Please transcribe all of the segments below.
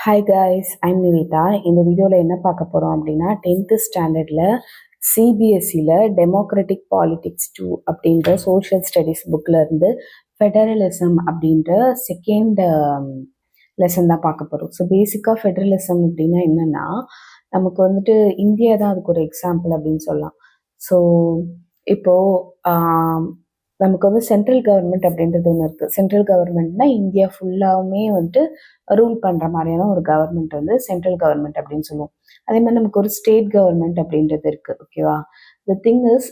Hi guys, I'm Nivitha. இந்த வீடியோவில் என்ன பார்க்க போகிறோம் அப்படின்னா 10th ஸ்டாண்டர்டில் சிபிஎஸ்சியில் டெமோக்ராட்டிக் பாலிடிக்ஸ் 2 அப்படின்ற சோஷியல் ஸ்டடீஸ் புக்கில் இருந்து ஃபெடரலிசம் அப்படின்ற செகண்ட் லெசன் தான் பார்க்க போகிறோம். ஸோ பேசிக்காக ஃபெடரலிசம் அப்படின்னா என்னென்னா, நமக்கு வந்துட்டு இந்தியா தான் அதுக்கு ஒரு எக்ஸாம்பிள் அப்படின்னு சொல்லலாம். ஸோ இப்போது நமக்கு வந்து சென்ட்ரல் கவர்மெண்ட் அப்படின்றது ஒன்று இருக்குது. சென்ட்ரல் கவர்மெண்ட்னா இந்தியா ஃபுல்லாவுமே வந்துட்டு ரூல் பண்ணுற மாதிரியான ஒரு கவர்மெண்ட் வந்து சென்ட்ரல் கவர்மெண்ட் அப்படின்னு சொல்லுவோம். அதே மாதிரி நமக்கு ஒரு ஸ்டேட் கவர்மெண்ட் அப்படின்றது இருக்குது. ஓகேவா? த திங் இஸ்,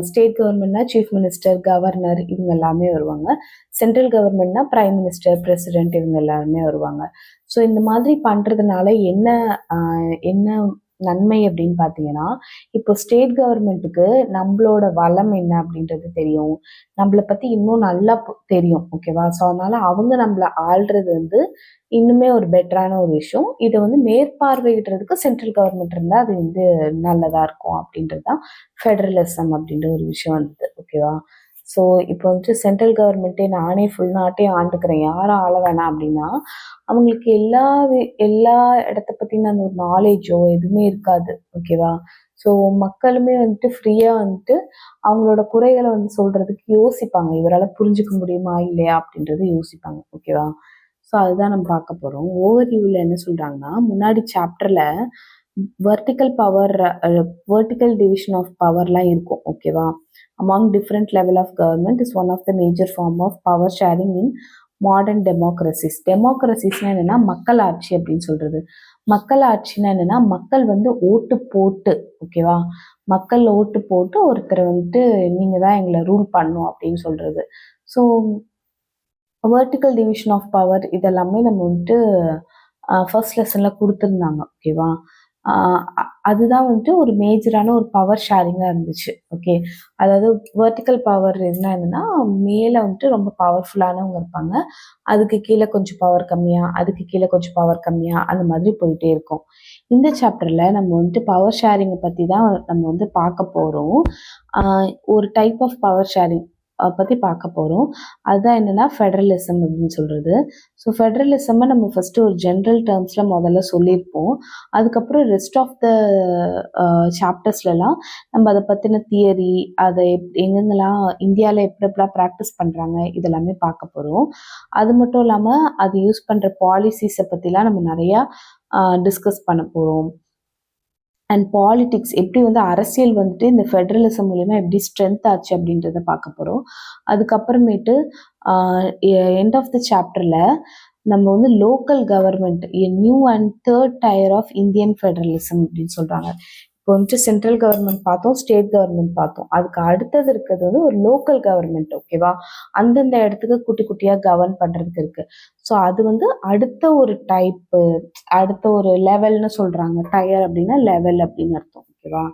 ஸ்டேட் கவர்மெண்ட்னா சீஃப் மினிஸ்டர், கவர்னர் இவங்க எல்லாமே வருவாங்க. சென்ட்ரல் கவர்மெண்ட்னா பிரைம் மினிஸ்டர், பிரசிடென்ட் இவங்க எல்லாருமே வருவாங்க. ஸோ இந்த மாதிரி பண்ணுறதுனால என்ன நன்மை அப்படின்னு பார்த்தீங்கன்னா, இப்போ ஸ்டேட் கவர்மெண்ட்டுக்கு நம்மளோட வளம் என்ன அப்படின்றது தெரியும், நம்மளை பற்றி இன்னும் நல்லா தெரியும். ஓகேவா? ஸோ அதனால அவங்க நம்மளை ஆள்றது வந்து இன்னுமே ஒரு பெட்டரான ஒரு விஷயம். இதை வந்து மேற்பார்வையிடுறதுக்கு சென்ட்ரல் கவர்மெண்ட் இருந்தால் அது வந்து நல்லதாக இருக்கும் அப்படின்றது தான் ஃபெடரலிசம் அப்படின்ற ஒரு விஷயம் வந்தது. ஓகேவா? ஸோ இப்போ வந்துட்டு சென்ட்ரல் கவர்மெண்ட்டே நானே ஃபுல் நாட்டே ஆண்டுக்கிறேன், யாரும் ஆள வேணாம் அப்படின்னா அவங்களுக்கு எல்லா இடத்த பற்றின அந்த ஒரு நாலேஜோ எதுவுமே இருக்காது. ஓகேவா? ஸோ மக்களுமே வந்துட்டு ஃப்ரீயாக வந்துட்டு அவங்களோட குறைகளை வந்து சொல்கிறதுக்கு யோசிப்பாங்க. இவரால் புரிஞ்சுக்க முடியுமா இல்லையா அப்படின்றது யோசிப்பாங்க. ஓகேவா? ஸோ அதுதான் நம்ம பார்க்க போகிறோம். ஓவர்வியூவில் என்ன சொல்கிறாங்கன்னா, முன்னாடி சாப்டரில் வெர்டிக்கல் டிவிஷன் ஆஃப் பவர்லாம் இருக்கும். ஓகேவா? Among different level of government is one of the major form of power sharing in modern democracies. டெமோக்ரஸிஸ்னா என்னன்னா மக்கள் ஆட்சி அப்படின்னு சொல்றது. மக்கள் ஆட்சினா என்னன்னா, மக்கள் வந்து ஓட்டு போட்டு, ஓகேவா, மக்கள் ஓட்டு போட்டு ஒருத்தரை வந்துட்டு நீங்க தான் எங்களை ரூல் பண்ணும் அப்படின்னு சொல்றது. So vertical division of power இதெல்லாமே நம்ம வந்துட்டு ஃபர்ஸ்ட் லெசன்ல கொடுத்துருந்தாங்க. ஓகேவா? அதுதான் வந்துட்டு ஒரு மேஜரான ஒரு பவர் ஷேரிங்காக இருந்துச்சு. ஓகே, அதாவது வெர்டிக்கல் பவர் என்னன்னா, மேலே வந்துட்டு ரொம்ப பவர்ஃபுல்லானவங்க இருப்பாங்க, அதுக்கு கீழே கொஞ்சம் பவர் கம்மியாக, அதுக்கு கீழே கொஞ்சம் பவர் கம்மியாக, அந்த மாதிரி போயிட்டே இருக்கும். இந்த சாப்டரில் நம்ம வந்துட்டு பவர் ஷேரிங்கை பற்றி தான் நம்ம வந்து பார்க்க போகிறோம். ஒரு டைப் ஆஃப் பவர் ஷேரிங் பற்றி பார்க்க போகிறோம். அதுதான் என்னென்னா ஃபெடரலிசம் அப்படின்னு சொல்கிறது. ஸோ ஃபெடரலிசம்மை நம்ம ஃபஸ்ட்டு ஒரு ஜென்ரல் டேர்ம்ஸில் முதல்ல சொல்லியிருப்போம். அதுக்கப்புறம் ரெஸ்ட் ஆஃப் த சாப்டர்ஸ்லாம் நம்ம அதை பற்றின தியரி, அதை எங்கெங்கெல்லாம் இந்தியாவில் எப்படிலாம் ப்ராக்டிஸ் பண்ணுறாங்க இதெல்லாமே பார்க்க போகிறோம். அது மட்டும் இல்லாமல் அது யூஸ் பண்ணுற பாலிசிஸை பற்றிலாம் நம்ம நிறையா டிஸ்கஸ் பண்ண போகிறோம். அண்ட் பாலிடிக்ஸ் எப்படி வந்து அரசியல் வந்துட்டு இந்த ஃபெடரலிசம் மூலயமா எப்படி ஸ்ட்ரென்த் ஆச்சு அப்படின்றத பார்க்க போகிறோம். அதுக்கப்புறமேட்டு எண்ட் ஆஃப் த சாப்டரில் நம்ம வந்து local government, a new and third tier of Indian federalism அப்படின்னு சொல்கிறாங்க. இப்போ வந்துட்டு சென்ட்ரல் கவர்மெண்ட் பார்த்தோம், ஸ்டேட் கவர்மெண்ட் பார்த்தோம். அதுக்கு அடுத்தது இருக்கிறது வந்து ஒரு லோக்கல் கவர்மெண்ட். ஓகேவா? அந்தந்த இடத்துக்கு குட்டி குட்டியாக கவர்ன் பண்ணுறதுக்கு இருக்குது. ஸோ அது வந்து அடுத்த ஒரு டைப்பு, அடுத்த ஒரு லெவல்னு சொல்கிறாங்க. டயர் அப்படின்னா லெவல் அப்படின்னு அர்த்தம். ஓகேவா?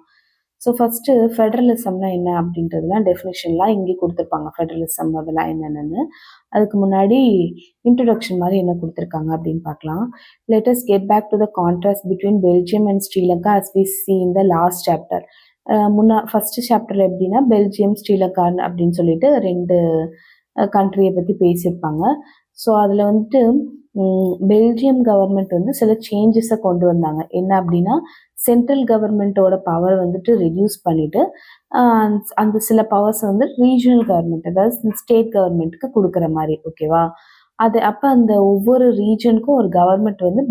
ஸோ ஃபஸ்ட்டு ஃபெடரலிசம்னா என்ன அப்படின்றதுலாம் டெஃபினேஷன்லாம் இங்கே கொடுத்துருப்பாங்க. ஃபெடரலிசம் அதெல்லாம் என்னென்னு. அதுக்கு முன்னாடி இன்ட்ரொடக்ஷன் மாதிரி என்ன கொடுத்துருக்காங்க அப்படின்னு பார்க்கலாம். Let us get back to the contrast between Belgium and Sri Lanka as we see in the last chapter. First சாப்டரில் எப்படின்னா பெல்ஜியம், ஸ்ரீலங்கான்னு அப்படின்னு சொல்லிட்டு ரெண்டு கண்ட்ரியை பற்றி பேசியிருப்பாங்க. ஸோ அதில் வந்துட்டு பெல்ஜியம் கவர்மெண்ட் வந்து சில சேஞ்சஸை கொண்டு வந்தாங்க. என்ன அப்படின்னா, சென்ட்ரல் கவர்மெண்ட்டோட பவர் வந்துட்டு ரெடியூஸ் பண்ணிட்டு அந்த சில பவர்ஸ் வந்து ரீஜனல் கவர்மெண்ட், அதாவது ஸ்டேட் கவர்மெண்ட்டுக்கு கொடுக்குற மாதிரி. ஓகேவா? அது அப்போ அந்த ஒவ்வொரு ரீஜனுக்கும் ஒரு கவர்மெண்ட் வந்து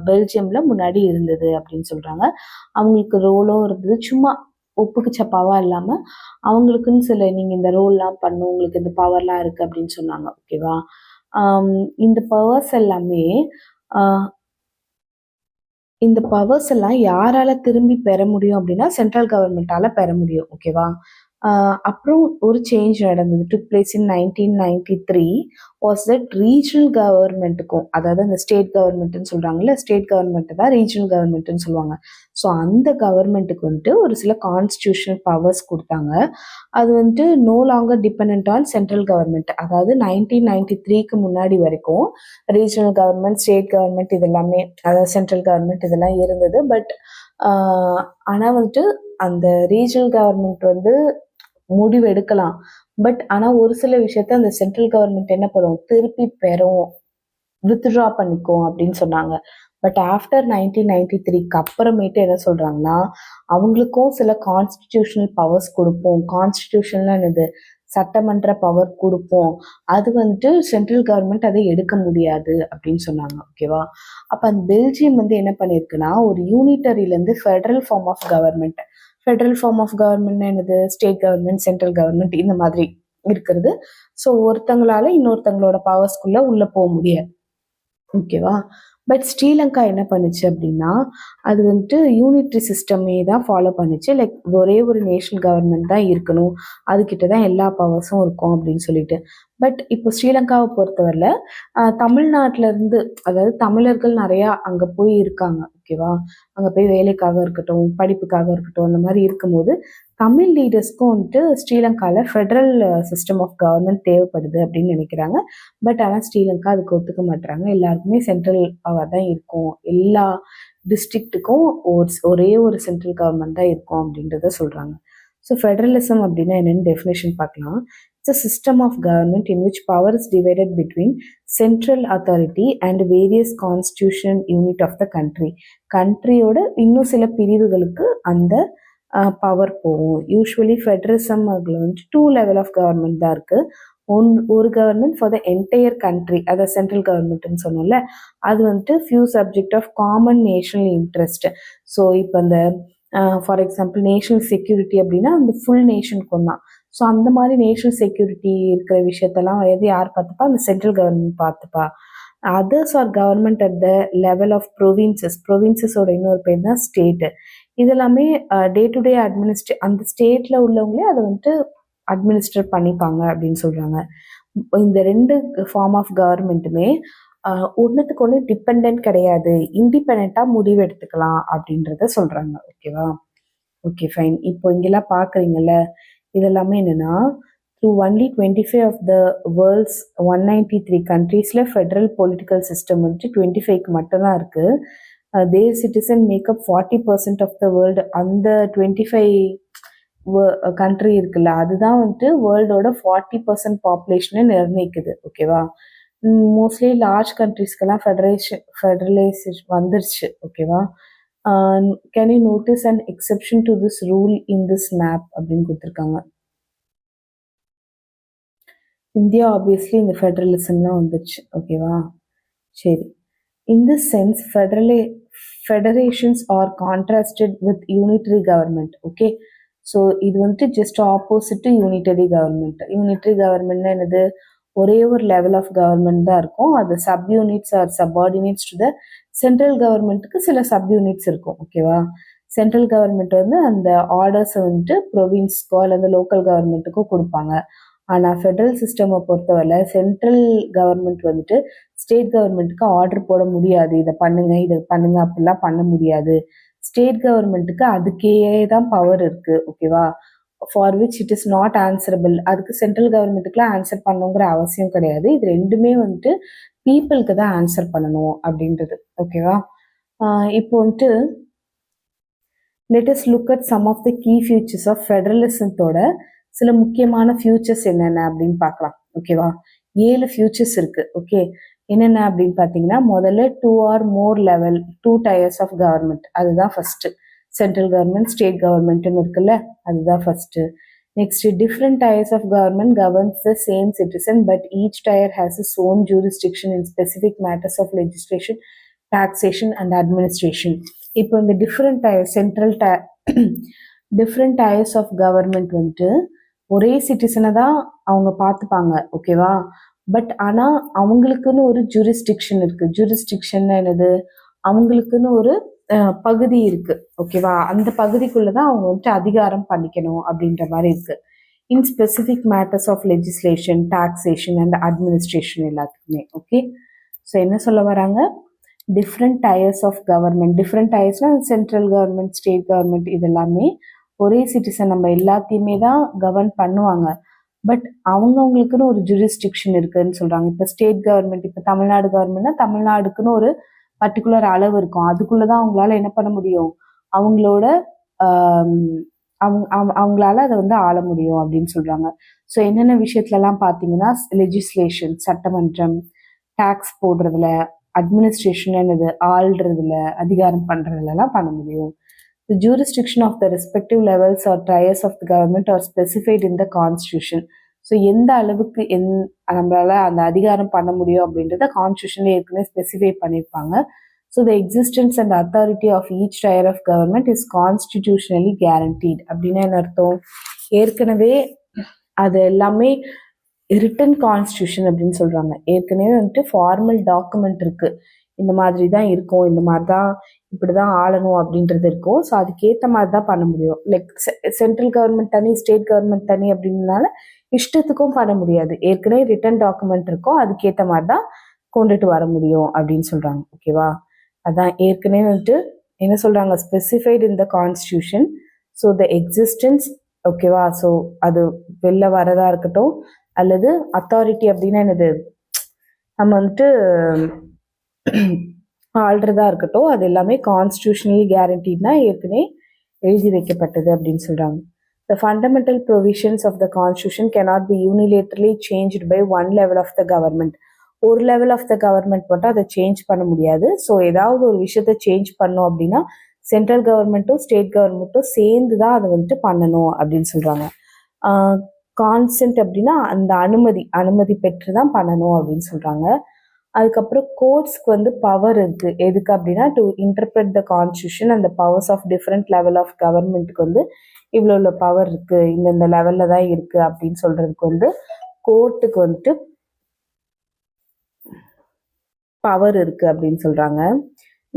பெல்ஜியம்ல முன்னாடி இருந்தது அப்படின்னு சொல்றாங்க. அவங்களுக்கு ரோலும் இருந்தது, சும்மா ஒப்புக்கு சப்பாவா இல்லாமல் அவங்களுக்குன்னு சில நீங்கள் இந்த ரோல்லாம் பண்ணும், உங்களுக்கு இந்த பவர்லாம் இருக்குது அப்படின்னு சொன்னாங்க. ஓகேவா? இந்த பவர்ஸ் எல்லாமே இந்த பவர்ஸ் எல்லாம் யாரால திரும்பி பெற முடியும் அப்படின்னா சென்ட்ரல் கவர்மெண்டால பெற முடியும். ஓகேவா? அப்புறம் ஒரு சேஞ்ச் நடந்தது. Took place in 1993 was that regional கவர்மெண்ட்டுக்கும், அதாவது அந்த ஸ்டேட் கவர்மெண்ட்னு சொல்கிறாங்கல்ல, ஸ்டேட் கவர்மெண்ட்டு தான் ரீஜனல் கவர்மெண்ட்டுன்னு சொல்லுவாங்க. ஸோ அந்த கவர்மெண்ட்டுக்கு வந்துட்டு ஒரு சில கான்ஸ்டியூஷனல் பவர்ஸ் கொடுத்தாங்க. அது வந்துட்டு no longer depend on central government. அதாவது 1993க்கு முன்னாடி வரைக்கும் ரீஜனல் கவர்மெண்ட், ஸ்டேட் கவர்மெண்ட் இதெல்லாமே, அதாவது சென்ட்ரல் கவர்மெண்ட் இதெல்லாம் இருந்தது. பட் ஆனால் வந்துட்டு அந்த ரீஜனல் கவர்மெண்ட் வந்து முடிவு எடுக்கலாம். பட் ஆனால் ஒரு சில விஷயத்த அந்த சென்ட்ரல் கவர்மெண்ட் என்ன பண்ணும், திருப்பி பெறும். வித்ட்ரா பண்ணிக்கோ அப்படின்னு சொன்னாங்க. பட் ஆஃப்டர் 1993க்கு அப்புறமேட்டு என்ன சொல்றாங்கன்னா, அவங்களுக்கும் சில கான்ஸ்டிடியூஷனல் பவர்ஸ் கொடுப்போம். கான்ஸ்டிடியூஷன்லாம் என்னது, சட்டமன்ற பவர் கொடுப்போம். அது வந்துட்டு சென்ட்ரல் கவர்மெண்ட் அதை எடுக்க முடியாது அப்படின்னு சொன்னாங்க. ஓகேவா? அப்ப அந்த பெல்ஜியம் வந்து என்ன பண்ணியிருக்குன்னா, ஒரு யூனிட்டரியிலேருந்து federal form of government. Federal form of கவர்மெண்ட்னா என்னது, ஸ்டேட் கவர்மெண்ட், சென்ட்ரல் கவர்மெண்ட் இந்த மாதிரி இருக்கிறது. ஸோ ஒருத்தங்களால இன்னொருத்தங்களோட பவர்ஸ்குள்ள உள்ள போக முடியாது. ஓகேவா? பட் ஸ்ரீலங்கா என்ன பண்ணுச்சு அப்படின்னா, அது வந்துட்டு யூனிட்ரி சிஸ்டமே தான் ஃபாலோ பண்ணுச்சு. லைக் ஒரே ஒரு நேஷனல் கவர்மெண்ட் தான் இருக்கணும். அதுகிட்ட தான் எல்லா பவர்ஸும் இருக்கும் அப்படின்னு சொல்லிட்டு. பட் இப்போ ஸ்ரீலங்காவை பொறுத்தவரையில தமிழ்நாட்டில இருந்து, அதாவது தமிழர்கள் நிறையா அங்கே போய் இருக்காங்க. ஓகேவா? அங்கே போய் வேலைக்காக இருக்கட்டும், படிப்புக்காக இருக்கட்டும், அந்த மாதிரி இருக்கும்போது தமிழ் லீடர்ஸ்க்கும் வந்துட்டு ஸ்ரீலங்காவில் ஃபெடரல் சிஸ்டம் ஆஃப் கவர்மெண்ட் தேவைப்படுது அப்படின்னு நினைக்கிறாங்க. பட் ஆனால் ஸ்ரீலங்கா அதுக்கு ஒத்துக்க மாட்டுறாங்க. எல்லாருக்குமே சென்ட்ரல் பவர் தான் இருக்கும், எல்லா டிஸ்ட்ரிக்ட்டுக்கும் ஒரே ஒரு சென்ட்ரல் கவர்மெண்ட் தான் இருக்கும் அப்படின்றத சொல்கிறாங்க. ஸோ ஃபெடரலிசம் அப்படின்னா என்னென்னு டெஃபினேஷன் பார்க்கலாம். It's a system of government in which power is divided between central authority and various constitution unit of the country. கண்ட்ரியோட இன்னும் சில பிரிவுகளுக்கு அந்த பவர் போகும். யூஸ்வலி ஃபெடரலிசம் அதில் வந்துட்டு 2 லெவல் ஆஃப் கவர்மெண்ட் தான் இருக்குது. ஒரு government for the entire country, அதை சென்ட்ரல் கவர்மெண்ட்னு சொன்னோம்ல, அது வந்துட்டு few subject of common national interest. So இப்போ அந்த ஃபார் எக்ஸாம்பிள் நேஷனல் செக்யூரிட்டி அப்படின்னா அந்த ஃபுல் நேஷனுக்கும் தான். ஸோ அந்த மாதிரி நேஷனல் செக்யூரிட்டி இருக்கிற விஷயத்தெல்லாம் யார் பார்த்துப்பா, அந்த சென்ட்ரல் கவர்மெண்ட் பார்த்துப்பா. Others are government at the level of provinces. ப்ரொவின்சஸோட இன்னொரு பேர் தான் ஸ்டேட்டு. இதெல்லாமே டே டு டே அந்த ஸ்டேட்டில் உள்ளவங்களே அதை வந்துட்டு அட்மினிஸ்டர் பண்ணிப்பாங்க அப்படின்னு சொல்கிறாங்க. இந்த 2 ஃபார்ம் ஆஃப் கவர்மெண்ட்டுமே ஒன்றுத்துக்கு ஒன்று டிபெண்ட் கிடையாது, இண்டிபெண்ட்டாக முடிவு எடுத்துக்கலாம் அப்படின்றத சொல்கிறாங்க. ஓகேவா? Okay fine. இப்போ இங்கெல்லாம் பார்க்குறீங்கல்ல, இதெல்லாமே என்னென்னா, through only 25 of the world's 193 கண்ட்ரீஸில் ஃபெடரல் பொலிட்டிக்கல் சிஸ்டம் வந்துட்டு 25க்கு மட்டும்தான் இருக்குது. Their citizen make up 40% of the world. அந்த 25 கண்ட்ரி இருக்குல்ல, அதுதான் வந்துட்டு வேர்ல்டோட 40% பாப்புலேஷனை நிர்ணயிக்குது. ஓகேவா? மோஸ்ட்லி லார்ஜ் கண்ட்ரிஸ்க்கெல்லாம் ஃபெடரலைசேஷன் வந்துருச்சு. ஓகேவா? Can you notice and exception to this rule in this map அப்படின்னு கொடுத்துருக்காங்க. இந்தியா ஆப்வியஸ்லி இந்த ஃபெடரலிசம்லாம் வந்துருச்சு. ஓகேவா? சரி. In this sense, federations are contrasted with unitary government. Okay, so இது வந்துட்டு just opposite to unitary government. Unitary government என்னது, ஒரே ஒரு லெவல் ஆஃப் கவர்மெண்ட் தான் இருக்கும். அது sub units are subordinates to the central கவர்மெண்ட்டுக்கு சில சப் யூனிட்ஸ் இருக்கும். ஓகேவா? சென்ட்ரல் கவர்மெண்ட் வந்து அந்த ஆர்டர்ஸை வந்துட்டு ப்ரொவின்ஸ்க்கோ அல்லது லோக்கல் கவர்மெண்ட்டுக்கோ கொடுப்பாங்க. ஆனால் ஃபெடரல் சிஸ்டமை பொறுத்தவரை சென்ட்ரல் கவர்மெண்ட் வந்துட்டு ஸ்டேட் கவர்மெண்ட்டுக்கு ஆர்டர் போட முடியாது, இதை பண்ணுங்க அப்படிலாம் பண்ண முடியாது. ஸ்டேட் கவர்மெண்ட்டுக்கு அதுக்கே தான் பவர் இருக்குது. ஓகேவா? For which it is not answerable. அதுக்கு சென்ட்ரல் கவர்மெண்ட்டுக்குலாம் ஆன்சர் பண்ணுங்கிற அவசியம் கிடையாது. இது ரெண்டுமே வந்துட்டு பீப்புளுக்கு தான் ஆன்சர் பண்ணணும் அப்படின்றது. ஓகேவா? இப்போ வந்துட்டு let us look at some of the key futures ஆஃப் ஃபெடரலிசத்தோட சில முக்கியமான ஃபியூச்சர்ஸ் என்னென்ன அப்படின்னு பார்க்கலாம். ஓகேவா? 7 ஃபியூச்சர்ஸ் இருக்கு. ஓகே, என்னென்ன அப்படின்னு பார்த்தீங்கன்னா, முதல்ல 2 or more level 2 tiers of government, அதுதான் ஃபர்ஸ்ட். சென்ட்ரல் கவர்மெண்ட், ஸ்டேட் கவர்மெண்ட்னு இருக்குல்ல, அதுதான் first. Next, different tiers of government governs the same citizen but each tier has its own jurisdiction in specific matters of legislation, taxation and administration. இப்போ இந்த different tiers of government வந்துட்டு ஒரே சிட்டிசனை தான் அவங்க பார்த்துப்பாங்க. ஓகேவா? பட் ஆனால் அவங்களுக்குன்னு ஒரு ஜூரிஸ்டிக்ஷன் இருக்குது. ஜூரிஸ்டிக்ஷன் என்னது, அவங்களுக்குன்னு ஒரு பகுதி இருக்குது. ஓகேவா? அந்த பகுதிக்குள்ளே தான் அவங்க வந்துட்டு அதிகாரம் பண்ணிக்கணும் அப்படின்ற மாதிரி இருக்குது. In specific matters of legislation, taxation and administration எல்லாத்துக்குமே. ஓகே, ஸோ என்ன சொல்ல வராங்க, different tiers of government. Different டயர்ஸ்னால் சென்ட்ரல் கவர்மெண்ட், ஸ்டேட் கவர்மெண்ட், இதெல்லாமே ஒரே சிட்டிசன் நம்ம எல்லாத்தையுமே தான் கவர்ன் பண்ணுவாங்க. பட் அவங்களுக்குன்னு ஒரு ஜூரிஸ்டிக்ஷன் இருக்குதுன்னு சொல்கிறாங்க. இப்போ ஸ்டேட் கவர்மெண்ட், இப்போ தமிழ்நாடு கவர்மெண்ட்னா தமிழ்நாடுக்குன்னு ஒரு பர்டிகுலர் அளவு இருக்கும். அதுக்குள்ளே தான் அவங்களால என்ன பண்ண முடியும், அவங்களால அதை வந்து ஆள முடியும் அப்படின்னு சொல்கிறாங்க. ஸோ என்னென்ன விஷயத்துலலாம் பார்த்தீங்கன்னா, லெஜிஸ்லேஷன், சட்டமன்றம், டாக்ஸ் போடுறதுல, அட்மினிஸ்ட்ரேஷன் என்னது ஆள்றதுல, அதிகாரம் பண்றதுலலாம் பண்ண முடியும். The jurisdiction of the respective levels or tiers of the government are specified in the constitution. So எந்த அளவுக்கு நம்மளால அந்த அதிகாரம் பண்ண முடியும் அப்படின்றத கான்ஸ்டியூஷன்ல ஏற்கனவே ஸ்பெசிஃபை பண்ணியிருப்பாங்க. So the existence and authority of each tier of government is constitutionally guaranteed. அப்படின்னா என்ன அர்த்தம்? ஏற்கனவே அது எல்லாமே ரிட்டன் கான்ஸ்டியூஷன் அப்படின்னு சொல்றாங்க. ஏற்கனவே வந்துட்டு ஃபார்மல் டாக்குமெண்ட் இருக்கு, இந்த மாதிரி தான் இருக்கும், இந்த மாதிரி தான் இப்படிதான் ஆளணும் அப்படின்றது இருக்கும். ஸோ அதுக்கேற்ற மாதிரி தான் பண்ண முடியும். லைக் சென்ட்ரல் கவர்மெண்ட் தனி, ஸ்டேட் கவர்மெண்ட் தனி அப்படின்னால இஷ்டத்துக்கும் பண்ண முடியாது. ஏற்கனவே ரிட்டன் டாக்குமெண்ட் இருக்கும், அதுக்கேற்ற மாதிரி தான் கொண்டுட்டு வர முடியும் அப்படின்னு சொல்றாங்க. ஓகேவா? அதான் ஏற்கனவே வந்துட்டு என்ன சொல்றாங்க, specified in the constitution. So the existence, ஓகேவா? ஸோ அது வெளில வரதா இருக்கட்டும், அல்லது அத்தாரிட்டி அப்படின்னா என்னது, நம்ம வந்துட்டு ஆள்றதா இருக்கட்டும், அது எல்லாமே கான்ஸ்டியூஷனலி கேரண்டீட்னா ஏற்கனவே எழுதி வைக்கப்பட்டது அப்படின்னு சொல்றாங்க. The fundamental provisions of the constitution cannot be unilaterally changed by one level of the government. ஒரு லெவல் ஆஃப் த கவர்மெண்ட் மட்டும் அதை சேஞ்ச் பண்ண முடியாது. ஸோ ஏதாவது ஒரு விஷயத்த சேஞ்ச் பண்ணோம் அப்படின்னா சென்ட்ரல் கவர்மெண்ட்டும் ஸ்டேட் கவர்மெண்ட்டும் சேர்ந்து தான் அதை வந்துட்டு பண்ணணும் அப்படின்னு சொல்றாங்க. கான்சென்ட் அப்படின்னா அந்த அனுமதி பெற்று தான் பண்ணணும் அப்படின்னு சொல்றாங்க. அதுக்கப்புறம் கோர்ட்ஸ்க்கு வந்து பவர் இருக்கு. எதுக்கு அப்படின்னா to interpret the constitution and the powers of different level of கவர்மெண்ட்டுக்கு வந்து இவ்வளோ பவர் இருக்கு, இந்த லெவல்ல தான் இருக்கு அப்படின்னு சொல்றதுக்கு வந்து கோர்ட்டுக்கு வந்துட்டு பவர் இருக்கு அப்படின்னு சொல்றாங்க.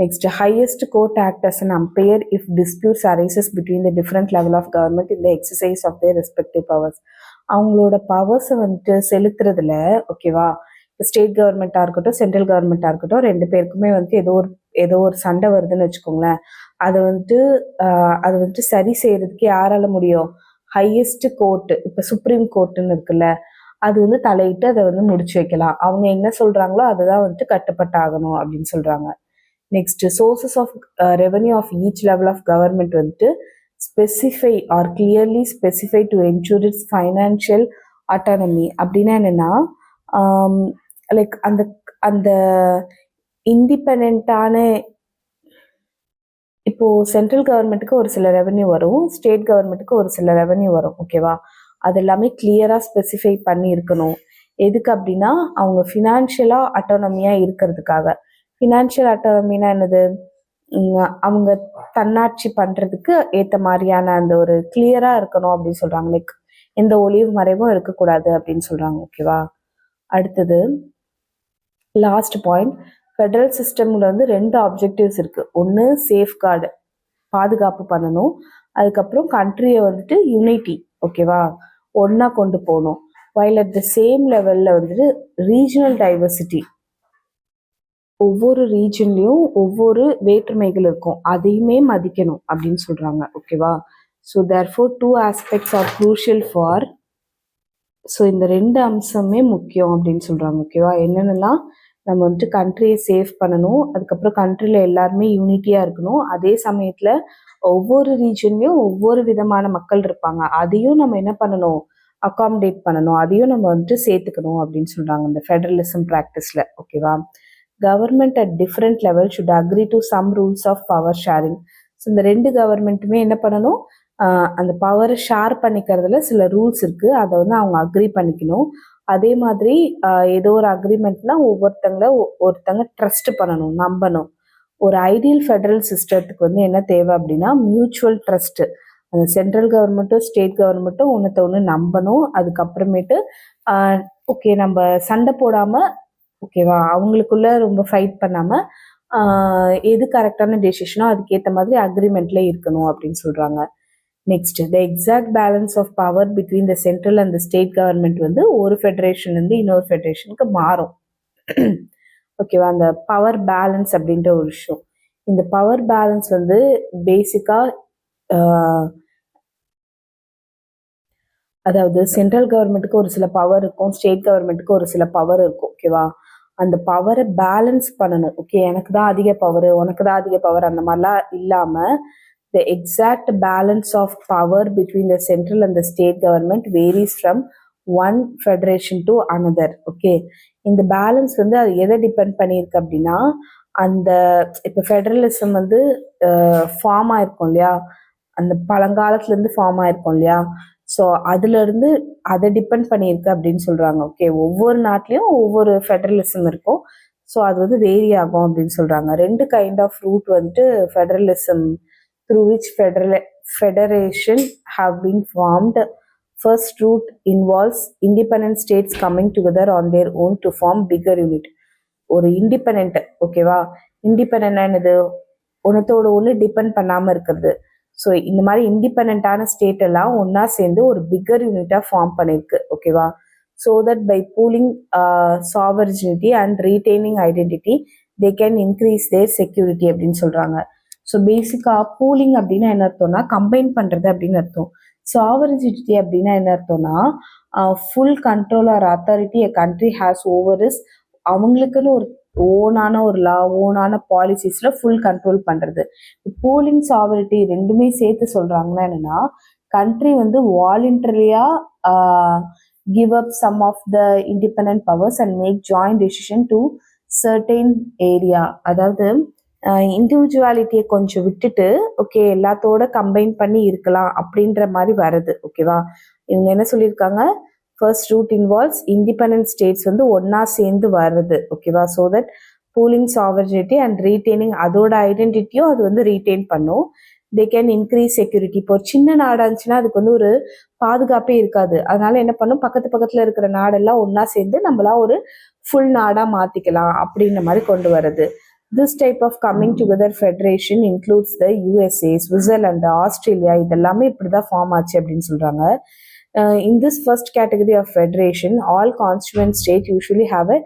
Next, highest court act as an umpire if disputes arises between the different level of government in the exercise of their respective powers. அவங்களோட பவர்ஸை வந்துட்டு செலுத்துறதுல, ஓகேவா, ஸ்டேட் கவர்மெண்ட்டாக இருக்கட்டும் சென்ட்ரல் கவர்மெண்ட்டாக இருக்கட்டும், ரெண்டு பேருக்குமே வந்துட்டு ஏதோ ஒரு சண்டை வருதுன்னு வச்சுக்கோங்களேன், அதை வந்துட்டு சரி செய்யறதுக்கு யாரால முடியும்? ஹையஸ்ட் கோர்ட், இப்போ சுப்ரீம் கோர்ட்டுன்னு இருக்குல்ல, அது வந்து தலையிட்டு அதை வந்து முடிச்சு வைக்கலாம். அவங்க என்ன சொல்றாங்களோ அதுதான் வந்துட்டு கட்டுப்பட்டாகணும் அப்படின்னு சொல்றாங்க. Next, sources of revenue of each level of government வந்துட்டு specify or clearly specify to ensure its financial autonomy. அப்படின்னா என்னன்னா, லைக் அந்த இண்டிபெண்டான, இப்போ சென்ட்ரல் கவர்மெண்ட்டுக்கு ஒரு சில ரெவன்யூ வரும், ஸ்டேட் கவர்மெண்ட்டுக்கு ஒரு சில ரெவன்யூ வரும், ஓகேவா? அது எல்லாமே கிளியரா ஸ்பெசிஃபை பண்ணி இருக்கணும். எதுக்கு அப்படின்னா அவங்க ஃபினான்ஷியலா அட்டானமியா இருக்கிறதுக்காக. ஃபினான்ஷியல் அட்டானமினா என்னது? அவங்க தன்னாட்சி பண்றதுக்கு ஏத்த மாதிரியான அந்த ஒரு கிளியரா இருக்கணும் அப்படின்னு சொல்றாங்க. லைக் எந்த ஒளிவு மறைவும் இருக்கக்கூடாது அப்படின்னு சொல்றாங்க. ஓகேவா? அடுத்தது லாஸ்ட் பாயிண்ட், ஃபெடரல் சிஸ்டம்ல வந்து 2 ஆப்ஜெக்டிவ்ஸ் இருக்கு. ஒன்று சேஃப்கார்டு, பாதுகாப்பு பண்ணணும். அதுக்கப்புறம் கண்ட்ரியை வந்துட்டு யூனிட்டி, ஓகேவா, ஒன்னா கொண்டு போகணும். வைல் அட் த சேம் லெவல்ல வந்துட்டு ரீஜனல் டைவர்சிட்டி, ஒவ்வொரு ரீஜன்லயும் ஒவ்வொரு வேற்றுமைகள் இருக்கும், அதையுமே மதிக்கணும் அப்படின்னு சொல்றாங்க. ஓகேவா? So therefore 2 aspects R crucial for, so இந்த 2 அம்சமே முக்கியம் அப்படின்னு சொல்றாங்க. ஓகேவா? என்னென்னலாம், நம்ம வந்துட்டு கண்ட்ரியை சேஃப் பண்ணணும், அதுக்கப்புறம் கண்ட்ரியில் எல்லாருமே யூனிட்டியாக இருக்கணும், அதே சமயத்தில் ஒவ்வொரு ரீஜன்லையும் ஒவ்வொரு விதமான மக்கள் இருப்பாங்க, அதையும் நம்ம என்ன பண்ணணும், அகாமடேட் பண்ணணும், அதையும் நம்ம வந்துட்டு சேர்த்துக்கணும் அப்படின்னு சொல்கிறாங்க இந்த ஃபெடரலிசம் ப்ராக்டிஸில். ஓகேவா? Government at different level should agree to some rules of power sharing. So இந்த 2 கவர்மெண்ட்டுமே என்ன பண்ணணும், அந்த பவரை ஷேர் பண்ணிக்கிறதுல சில ரூல்ஸ் இருக்குது, அதை வந்து அவங்க அக்ரி பண்ணிக்கணும். அதே மாதிரி ஏதோ ஒரு அக்ரிமெண்ட்னா ஒருத்தங்க ட்ரஸ்ட் பண்ணணும், நம்பணும். ஒரு ஐடியல் ஃபெடரல் சிஸ்டத்துக்கு வந்து என்ன தேவை அப்படின்னா மியூச்சுவல் ட்ரஸ்ட். அந்த சென்ட்ரல் கவர்மெண்ட்டும் ஸ்டேட் கவர்மெண்ட்டும் ஒன்று நம்பணும். அதுக்கப்புறமேட்டு ஓகே நம்ம சண்டை போடாமல், ஓகேவா, அவங்களுக்குள்ள ரொம்ப ஃபைட் பண்ணாமல் எது கரெக்டான டெசிஷனோ அதுக்கேற்ற மாதிரி அக்ரிமெண்ட்ல இருக்கணும் அப்படின்னு சொல்கிறாங்க. Next, the exact balance of power between the central and the state government வந்து ஒரு ஃபெடரேஷன்லேருந்து இன்னொரு ஃபெடரேஷனுக்கு மாறும். ஓகேவா? அந்த பவர் பேலன்ஸ் அப்படின்ற ஒரு விஷயம், இந்த பவர் பேலன்ஸ் வந்து பேசிக்காக அதாவது சென்ட்ரல் கவர்மெண்ட்டுக்கு ஒரு சில பவர் இருக்கும், ஸ்டேட் கவர்மெண்ட்டுக்கு ஒரு சில பவர் இருக்கும். ஓகேவா? அந்த பவரை பேலன்ஸ் பண்ணணும். ஓகே, எனக்கு தான் அதிக பவர், உனக்கு தான் அதிக பவர், அந்த மாதிரிலாம் இல்லாமல் the exact balance of power between the central and the state government varies from one federation to another. Okay, இந்த பேலன்ஸ் வந்து அது எதை டிபெண்ட் பண்ணியிருக்கு அப்படின்னா, அந்த இப்போ ஃபெடரலிசம் வந்து ஃபார்ம் ஆயிருக்கும் இல்லையா, அந்த பழங்காலத்துலேருந்து ஃபார்ம் ஆயிருக்கும் இல்லையா, ஸோ அதுலேருந்து அதை டிபெண்ட் பண்ணியிருக்கு அப்படின்னு சொல்கிறாங்க. ஓகே, ஒவ்வொரு நாட்டிலையும் ஒவ்வொரு ஃபெடரலிசம் இருக்கும். ஸோ அது வந்து வேரி ஆகும் அப்படின்னு சொல்கிறாங்க. ரெண்டு கைண்ட் ஆஃப் ரூட் வந்துட்டு federalism through which federation have been formed. First root involves independent states coming together on their own to form bigger unit. ஒரு இண்டிபெண்ட், ஓகேவா, இண்டிபெண்ட் என்னது, ஒன்றத்தோட ஒன்று டிபெண்ட் பண்ணாமல் இருக்கிறது. ஸோ இந்த மாதிரி இண்டிபெண்ட்டான ஸ்டேட் எல்லாம் ஒன்றா சேர்ந்து ஒரு பிக்கர் யூனிட்டாக ஃபார்ம் பண்ணியிருக்கு. ஓகேவா, so that by pooling sovereignty and retaining identity they can increase their security அப்படின்னு சொல்கிறாங்க. ஸோ பேசிக்காக பூலிங் அப்படின்னா என்ன அர்த்தம்னா கம்பைன் பண்ணுறது அப்படின்னு அர்த்தம். சாவரிஜிட்டி அப்படின்னா என்ன அர்த்தம்னா full control or authority a country has over is, அவங்களுக்குன்னு ஒரு ஓனான ஒரு லா, ஓனான பாலிசிஸில் ஃபுல் கண்ட்ரோல் பண்ணுறது. பூலிங் சாவரிட்டி ரெண்டுமே சேர்த்து சொல்கிறாங்கன்னா என்னென்னா, கண்ட்ரி வந்து வாலண்டரியாக give up some of the independent powers and make joint decision to certain area. அதாவது இண்டிவிஜுவாலிட்டியை கொஞ்சம் விட்டுட்டு ஓகே எல்லாத்தோட கம்பைன் பண்ணி இருக்கலாம் அப்படின்ற மாதிரி வருது. ஓகேவா, இவங்க என்ன சொல்லியிருக்காங்க, first route involves independent states வந்து ஒன்னா சேர்ந்து வர்றது. ஓகேவா, so that pooling sovereignty and retaining, அதோட ஐடென்டிட்டியும் அது வந்து ரீட்டைன் பண்ணும். They can increase security. இப்போ சின்ன நாடாக இருந்துச்சுன்னா அதுக்கு வந்து ஒரு பாதுகாப்பே இருக்காது. அதனால என்ன பண்ணும், பக்கத்து பக்கத்தில் இருக்கிற நாடெல்லாம் ஒன்னா சேர்ந்து நம்மளா ஒரு ஃபுல் நாடாக மாற்றிக்கலாம் அப்படின்ற மாதிரி கொண்டு வருது. This type of coming together federation includes the USA, Switzerland, Australia, இதெல்லாமே இப்படிதான் ஃபார்ம் ஆச்சு அப்படின்னு சொல்றாங்க. In this first category of federation, all constituent state usually have a,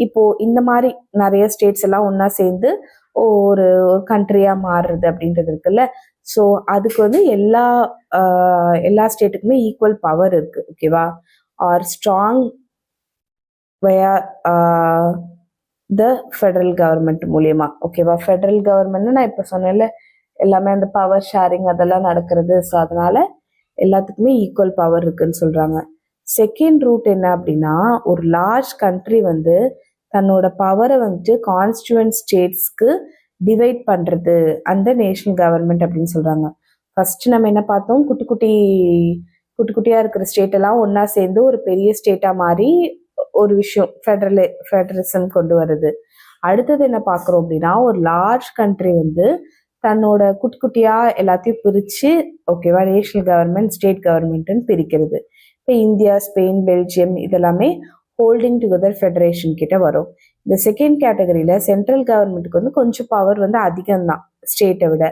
இப்போ இந்த மாதிரி நிறைய ஸ்டேட்ஸ் எல்லாம் ஒன்னா சேர்ந்து ஒரு கண்ட்ரியா மாறுறது அப்படின்றது இருக்குல்ல, ஸோ அதுக்கு வந்து எல்லா ஸ்டேட்டுக்குமே ஈக்குவல் பவர் இருக்கு. ஓகேவா, are strong via the federal government மூலியமா. ஓகேவா, ஃபெடரல் கவர்மெண்ட் நான் இப்போ சொன்னேன்ல எல்லாமே அந்த பவர் ஷேரிங் அதெல்லாம் நடக்கிறது. ஸோ அதனால எல்லாத்துக்குமே ஈக்குவல் பவர் இருக்குன்னு சொல்றாங்க. செகண்ட் ரூட் என்ன அப்படின்னா, ஒரு லார்ஜ் கண்ட்ரி வந்து தன்னோட பவரை வந்துட்டு கான்ஸ்டியூவன்ட் ஸ்டேட்ஸ்க்கு டிவைட் பண்றது அந்த நேஷனல் கவர்மெண்ட் அப்படின்னு சொல்றாங்க. ஃபர்ஸ்ட் நம்ம என்ன பார்த்தோம், குட்டி குட்டியா இருக்கிற ஸ்டேட் எல்லாம் ஒன்னா சேர்ந்து ஒரு பெரிய ஸ்டேட்டா மாறி ஒரு விஷயம் ஃபெடரலிசம் கொண்டு வருது. அடுத்தது என்ன பார்க்குறோம் அப்படின்னா, ஒரு லார்ஜ் கண்ட்ரி வந்து தன்னோட குட்டியா எல்லாத்தையும் பிரித்து ஓகேவா நேஷனல் கவர்மெண்ட் ஸ்டேட் கவர்மெண்ட்னு பிரிக்கிறது. இப்போ இந்தியா, ஸ்பெயின், பெல்ஜியம் இதெல்லாமே ஹோல்டிங் டுகெதர் ஃபெடரேஷன் கிட்ட வரும். இந்த செகண்ட் கேட்டகரியில் சென்ட்ரல் கவர்மெண்ட்டுக்கு வந்து கொஞ்சம் பவர் வந்து அதிகம்தான் ஸ்டேட்டை விட.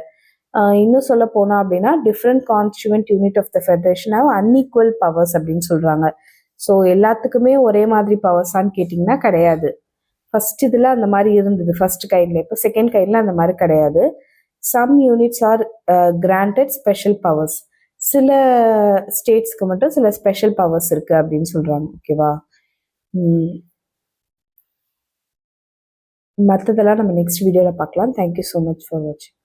இன்னும் சொல்ல போனா அப்படின்னா different constituent unit of the federation have unequal powers அப்படின்னு சொல்றாங்க. ஸோ எல்லாத்துக்குமே ஒரே மாதிரி பவர்ஸான்னு கேட்டிங்கன்னா கிடையாது. ஃபர்ஸ்ட் இதில் அந்த மாதிரி இருந்தது ஃபர்ஸ்ட் கைண்டில், இப்போ செகண்ட் கைண்டில் அந்த மாதிரி கிடையாது. Some units are granted special powers, சில ஸ்டேட்ஸ்க்கு மட்டும் சில ஸ்பெஷல் பவர்ஸ் இருக்கு அப்படின்னு சொல்றாங்க. ஓகேவா, மற்றதெல்லாம் நம்ம நெக்ஸ்ட் வீடியோவில் பார்க்கலாம். தேங்க்யூ ஸோ மச் ஃபார் வாட்சிங்.